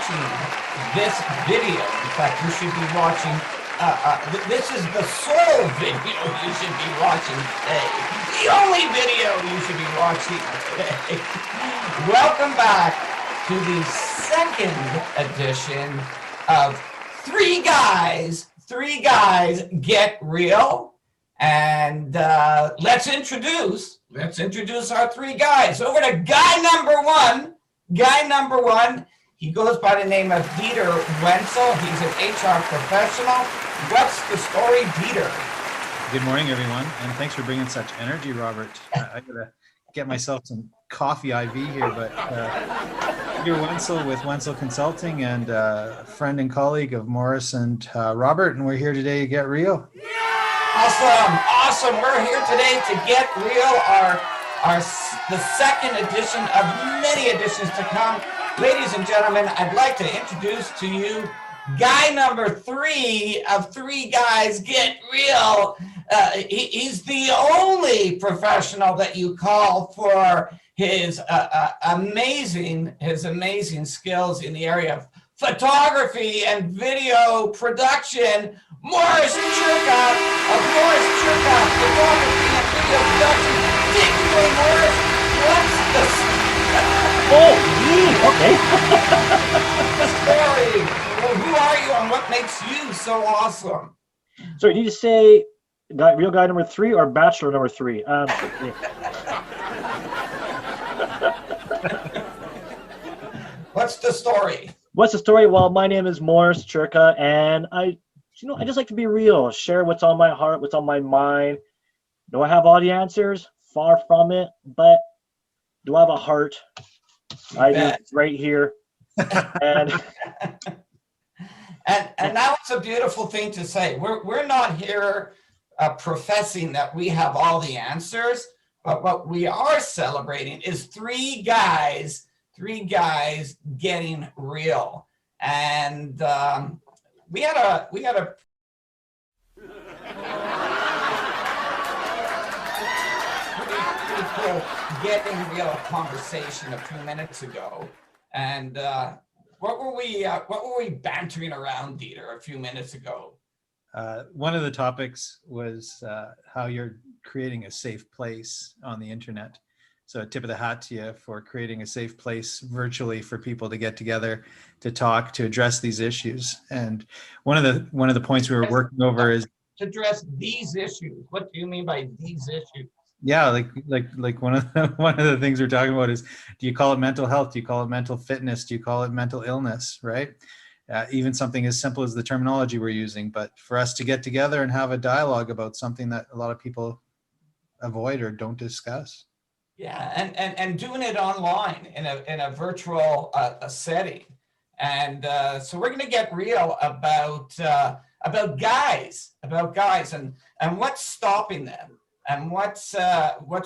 watching this video. In fact, you should be watching, this is the sole video you should be watching today. The only video you should be watching today. Welcome back to the second edition of Three Guys Get Real. And let's introduce our three guys. Over to guy number one. He goes by the name of Dieter Wenzel. He's an HR professional. What's the story, Dieter? Good morning, everyone, and thanks for bringing such energy, Robert. I gotta get myself some coffee IV here, but Dieter Wenzel with Wenzel Consulting and friend and colleague of Morris and Robert, and we're here today to get real. Awesome. We're here today to get real, the second edition of many editions to come. Ladies and gentlemen, I'd like to introduce to you guy number 3 of Three Guys Get Real. He's the only professional that you call for his amazing skills in the area of photography and video production. Morris Churka of Morris Churka Photography and Video Production. Take it away, Morris. What's okay. the story? Well, who are you and what makes you so awesome? So you need to say real guy number 3 or bachelor number 3? What's the story? What's the story? Well, my name is Morris Churka, and I just like to be real, share what's on my heart, what's on my mind. Do I have all the answers? Far from it, but do I have a heart? I do, right here. And that's a beautiful thing to say. We're not here professing that we have all the answers, but what we are celebrating is three guys getting real. And we had a pretty cool getting real conversation a few minutes ago. And what were we bantering around, Dieter, a few minutes ago? One of the topics was how you're creating a safe place on the internet. So a tip of the hat to you for creating a safe place virtually for people to get together, to talk, to address these issues. And one of the points we were working over is to address these issues. What do you mean by these issues? Yeah, like one of the things we're talking about is, do you call it mental health? Do you call it mental fitness? Do you call it mental illness? Right? Even something as simple as the terminology we're using, but for us to get together and have a dialogue about something that a lot of people avoid or don't discuss. Yeah, and doing it online in a virtual setting, and so we're going to get real about guys and what's stopping them and what's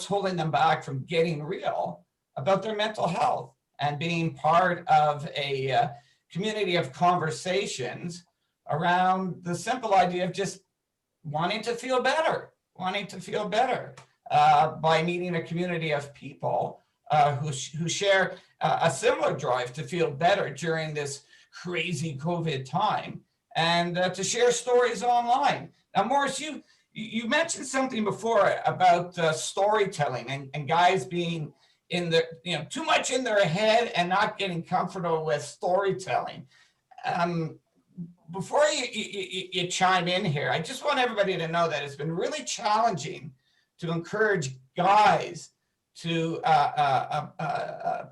holding them back from getting real about their mental health and being part of a community of conversations around the simple idea of just wanting to feel better. By meeting a community of people who share a similar drive to feel better during this crazy COVID time, and to share stories online. Now, Morris, you mentioned something before about storytelling and guys being in the too much in their head and not getting comfortable with storytelling. Before you chime in here, I just want everybody to know that it's been really challenging to encourage guys to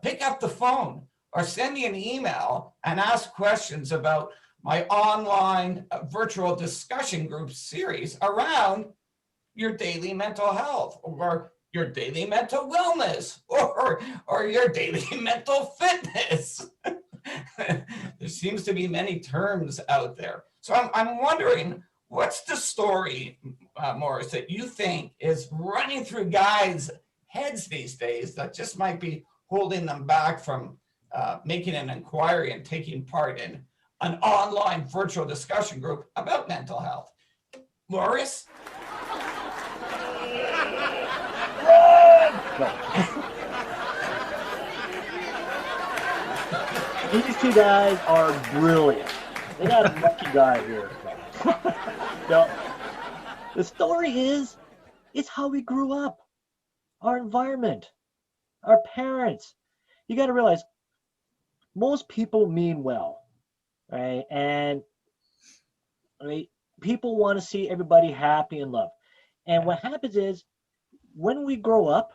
pick up the phone or send me an email and ask questions about my online virtual discussion group series around your daily mental health or your daily mental wellness or your daily mental fitness. There seems to be many terms out there. So I'm wondering, what's the story, Morris, that you think is running through guys' heads these days that just might be holding them back from making an inquiry and taking part in an online virtual discussion group about mental health? Morris? These two guys are brilliant. They got a lucky guy here. No, the story is, it's how we grew up, our environment, our parents. You got to realize most people mean well, right? And right, people want to see everybody happy and loved. And what happens is when we grow up,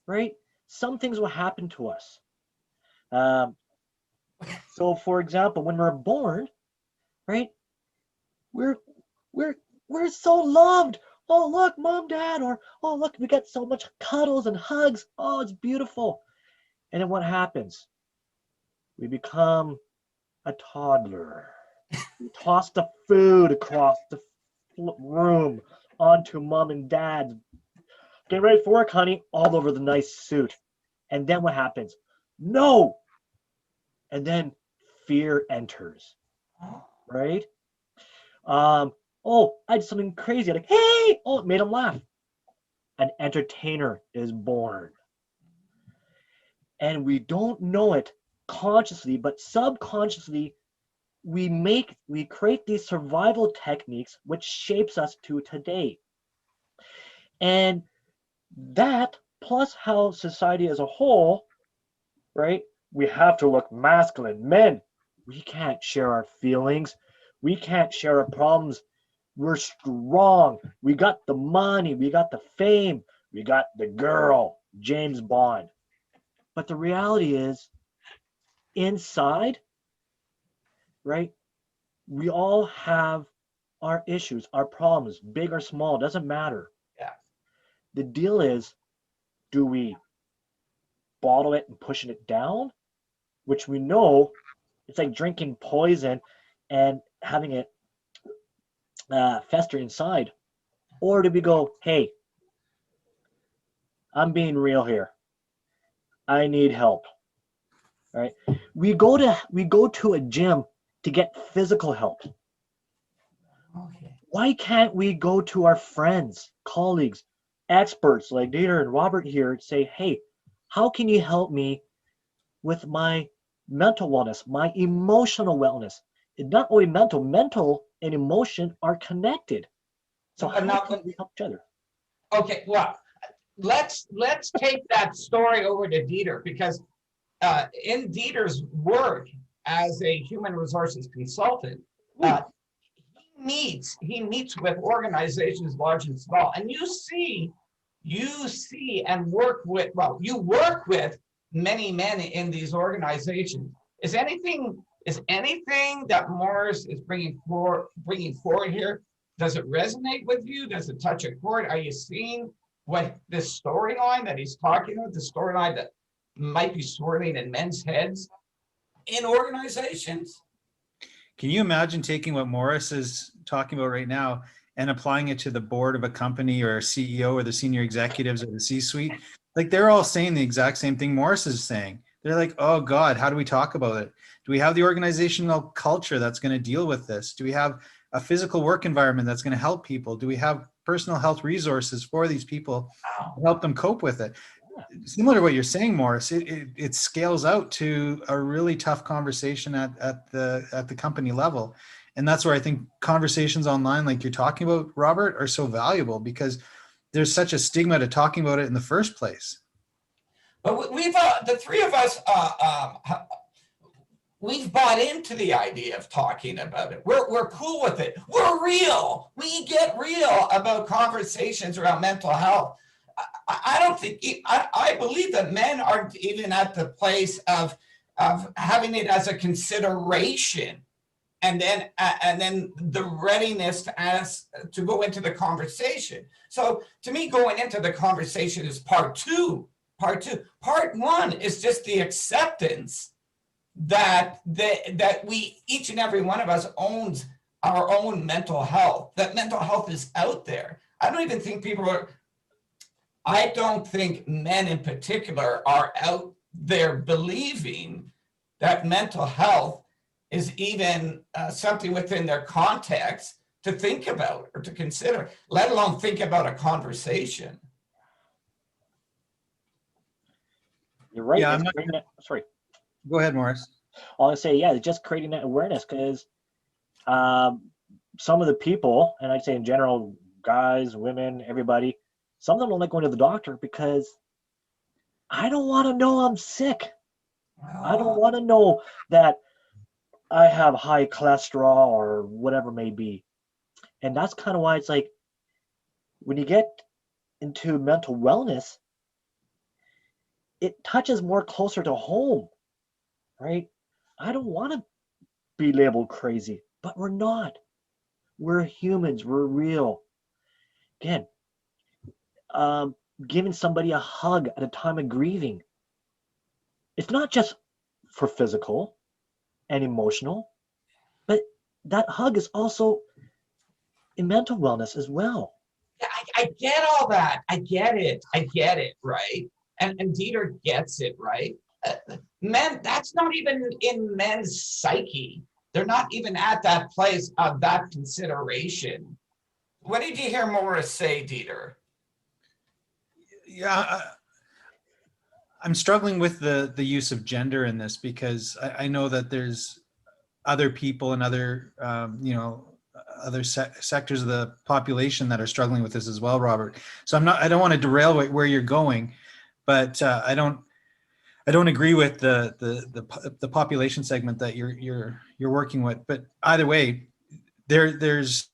right, some things will happen to us. So, for example, when we're born, right, we're we're we're so loved. Oh, look, mom, dad, or oh, look, we got so much cuddles and hugs. Oh, it's beautiful. And then what happens? We become a toddler. We toss the food across the room onto mom and dad. Get ready for work, honey, all over the nice suit. And then what happens? No! And then fear enters, right? Oh, I did something crazy. Like, hey! Oh, it made him laugh. An entertainer is born. And we don't know it consciously, but subconsciously, we create these survival techniques which shapes us to today. And that, plus how society as a whole, right? We have to look masculine. Men, we can't share our feelings. We can't share our problems. We're strong. We got the money. We got the fame. We got the girl, James Bond. But the reality is, inside, right? We all have our issues, our problems, big or small, doesn't matter. Yeah. The deal is, do we bottle it and pushing it down? Which we know it's like drinking poison and having it fester inside. Or do we go, hey, I'm being real here. I need help. Right? We go to a gym to get physical help. Okay. Why can't we go to our friends, colleagues, experts like Dieter and Robert here and say, hey, how can you help me with my mental wellness, my emotional wellness? It's not only mental and emotion are connected. So how can we help each other? Okay, well, let's take that story over to Dieter, because in Dieter's work as a human resources consultant, he meets with organizations large and small, and you see and work with, well, you work with many men in these organizations. Is anything that Morris is bringing forward here, does it resonate with you? Does it touch a chord? Are you seeing what this storyline that he's talking about, the storyline that might be swirling in men's heads in organizations? Can you imagine taking what Morris is talking about right now and applying it to the board of a company or a CEO or the senior executives or the C-suite? Like, they're all saying the exact same thing Morris is saying. They're like, oh God, how do we talk about it? Do we have the organizational culture that's going to deal with this? Do we have a physical work environment that's going to help people? Do we have personal health resources for these people to help them cope with it? Similar to what you're saying, Morris, it scales out to a really tough conversation at the company level. And that's where I think conversations online, like you're talking about, Robert, are so valuable, because there's such a stigma to talking about it in the first place. But we've the three of us, we've bought into the idea of talking about it. We're cool with it. We're real. We get real about conversations around mental health. I don't think, I believe that men aren't even at the place of having it as a consideration, and then the readiness to go into the conversation. So to me, going into the conversation is part two. Part one is just the acceptance that we, each and every one of us, owns our own mental health, that mental health is out there. I don't think men in particular are out there believing that mental health is even something within their context to think about or to consider, let alone think about a conversation. You're right. Yeah, Sorry. Go ahead, Morris. I'll say, yeah, it's just creating that awareness because some of the people, and I'd say in general, guys, women, everybody, some of them don't like going to the doctor because I don't want to know I'm sick. I don't want to know that I have high cholesterol or whatever it may be. And that's kind of why it's like when you get into mental wellness, it touches more closer to home, right? I don't want to be labeled crazy, but we're not. We're humans. We're real. Again, giving somebody a hug at a time of grieving. It's not just for physical and emotional, but that hug is also in mental wellness as well. Yeah, I get all that. I get it. I get it, right? And Dieter gets it, right? Men, that's not even in men's psyche. They're not even at that place of that consideration. What did you hear Morris say, Dieter? Yeah, I'm struggling with the use of gender in this because I know that there's other people and other, other sectors of the population that are struggling with this as well, Robert. So I don't want to derail where you're going, but I don't agree with the population segment that you're working with. But either way, there's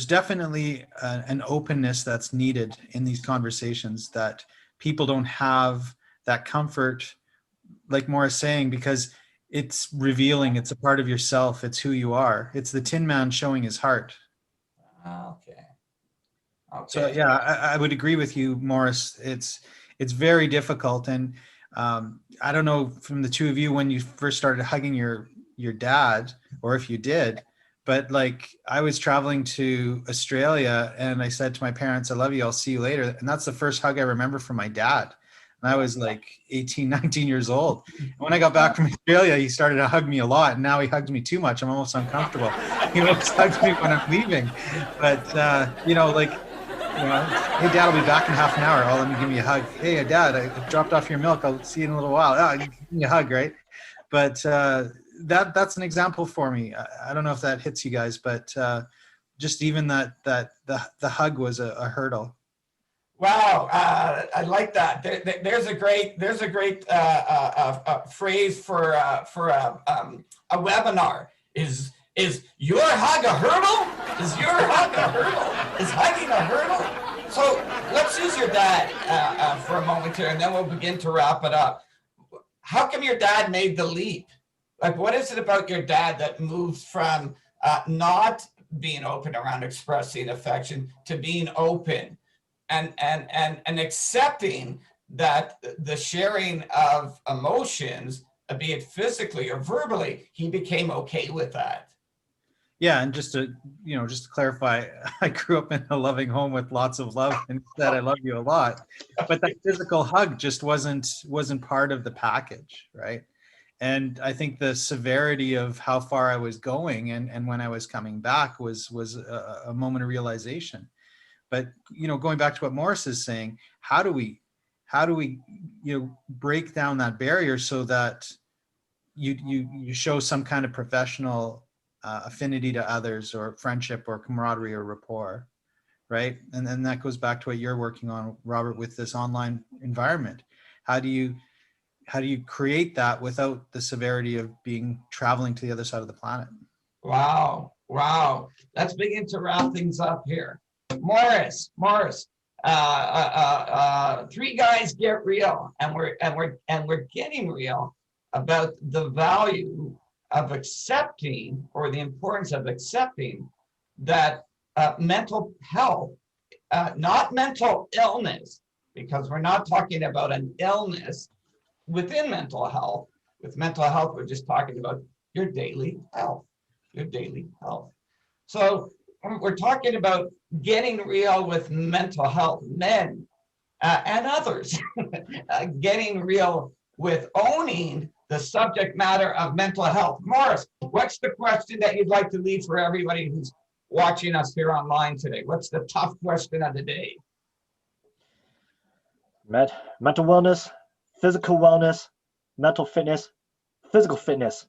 definitely an openness that's needed in these conversations that people don't have that comfort, like Maura's saying, because it's revealing, it's a part of yourself, it's who you are. It's the Tin Man showing his heart. Okay. So yeah, I would agree with you, Morris. It's very difficult. And I don't know from the two of you when you first started hugging your dad, or if you did, but like I was traveling to Australia and I said to my parents, I love you, I'll see you later. And that's the first hug I remember from my dad. And I was like 18, 19 years old. And when I got back from Australia, he started to hug me a lot. And now he hugs me too much. I'm almost uncomfortable. He always hugs me when I'm leaving. But, hey, Dad, I'll be back in half an hour. Oh, let me give me a hug. Hey, Dad, I dropped off your milk. I'll see you in a little while. Oh, give me a hug, right? But that's an example for me. I don't know if that hits you guys, but just even the hug was a hurdle. Wow, I like that. There's a great phrase for a webinar. Is your hug a hurdle? Is your hug a hurdle? Is hugging a hurdle? So let's use your dad for a moment here, and then we'll begin to wrap it up. How come your dad made the leap? Like, what is it about your dad that moves from not being open around expressing affection to being open? And accepting that the sharing of emotions, be it physically or verbally, he became okay with that. Yeah, and just to clarify, I grew up in a loving home with lots of love and said I love you a lot, but that physical hug just wasn't part of the package, right? And I think the severity of how far I was going and when I was coming back was a moment of realization. But going back to what Morris is saying, how do we break down that barrier so that you show some kind of professional affinity to others, or friendship, or camaraderie, or rapport, right? And then that goes back to what you're working on, Robert, with this online environment. How do you create that without the severity of traveling to the other side of the planet? Wow. Let's begin to wrap things up here. Morris, three guys get real, and we're getting real about the value of accepting, or the importance of accepting, that mental health, not mental illness, because we're not talking about an illness within mental health. With mental health, we're just talking about your daily health. So we're talking about getting real with mental health, men and others, getting real with owning the subject matter of mental health. Morris, what's the question that you'd like to leave for everybody who's watching us here online today? What's the tough question of the day? Mental wellness, physical wellness, mental fitness, physical fitness.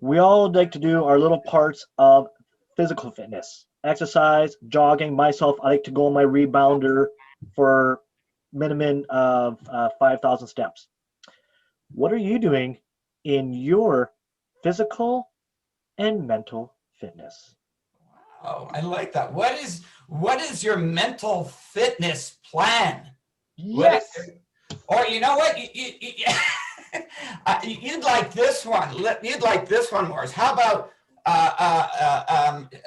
We all like to do our little parts of physical fitness. Exercise, jogging. Myself, I like to go on my rebounder for minimum of 5,000 steps. What are you doing in your physical and mental fitness? Oh, I like that. What is your mental fitness plan? Yes. Or you know what? You'd like this one. You'd like this one, Morris. How about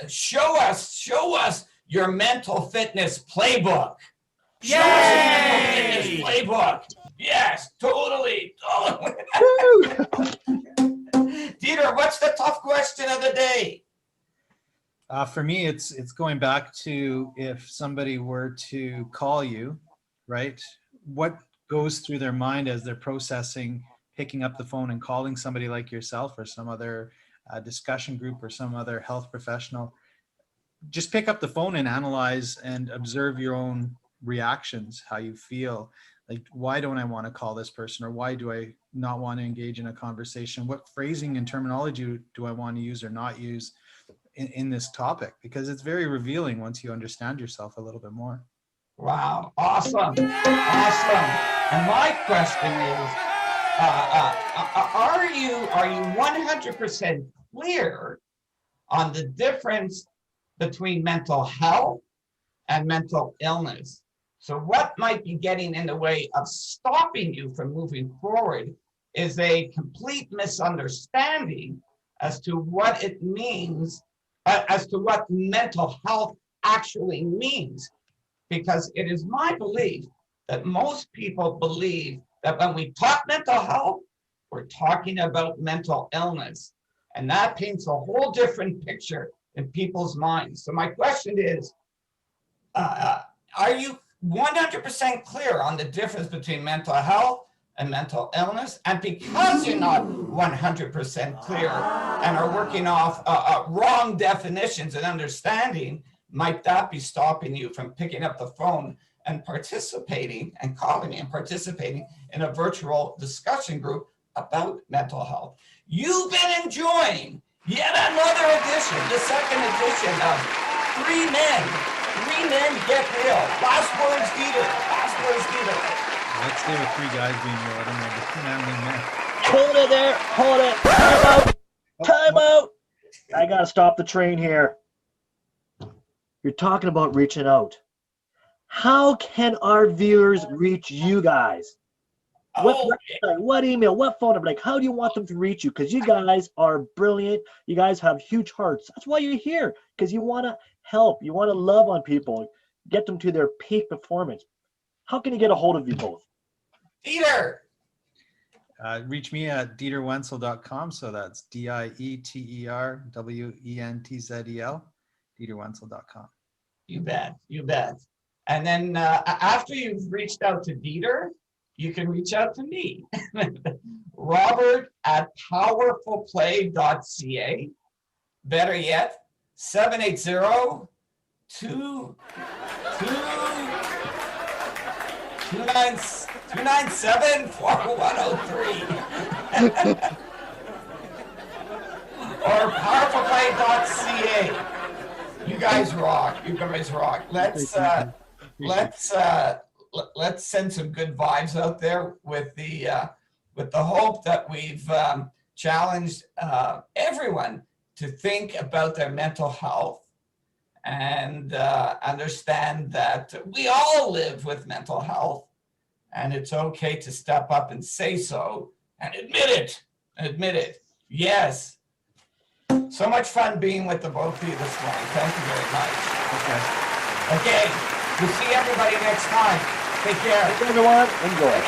show us your mental fitness playbook. Show us your mental fitness playbook. Yes, totally. Dieter, what's the tough question of the day? For me, it's going back to if somebody were to call you, right? What goes through their mind as they're processing picking up the phone and calling somebody like yourself or some other discussion group or some other health professional? Just pick up the phone and analyze and observe your own reactions, how you feel. Like, why don't I want to call this person, or why do I not want to engage in a conversation? What phrasing and terminology do I want to use or not use in this topic? Because it's very revealing once you understand yourself a little bit more. Wow, awesome, awesome. And my question is, are you 100% clear on the difference between mental health and mental illness? So what might be getting in the way of stopping you from moving forward is a complete misunderstanding as to what it means, as to what mental health actually means. Because it is my belief that most people believe that when we talk mental health, we're talking about mental illness. And that paints a whole different picture in people's minds. So my question is, are you 100% clear on the difference between mental health and mental illness? And because you're not 100% clear and are working off wrong definitions and understanding, might that be stopping you from picking up the phone and participating and calling me and participating in a virtual discussion group about mental health? You've been enjoying yet another edition, the second edition of Three Men Get Real. Last words, Dieter. Last words, Dieter. Let's stay with three guys being real. I don't know the two-man men. Hold it there. Hold it. Time out. Time out. I gotta stop the train here. You're talking about reaching out. How can our viewers reach you guys? What website, what email, what phone number? Like, how do you want them to reach you? Because you guys are brilliant. You guys have huge hearts. That's why you're here, because you want to help. You want to love on people, get them to their peak performance. How can you get a hold of you both? Dieter. Reach me at dieterwenzel.com. So that's DIETERWENTZEL, dieterwenzel.com. You bet, you bet. And then after you've reached out to Dieter, you can reach out to me, Robert at powerfulplay.ca. Better yet, 780-297-4103. Or powerfulplay.ca. You guys rock. You guys rock. Let's send some good vibes out there with the hope that we've challenged everyone to think about their mental health and understand that we all live with mental health, and it's okay to step up and say so and admit it. Admit it. Yes. So much fun being with the both of you this morning. Thank you very much. Okay. We'll see everybody next time. Take care. Everyone, enjoy.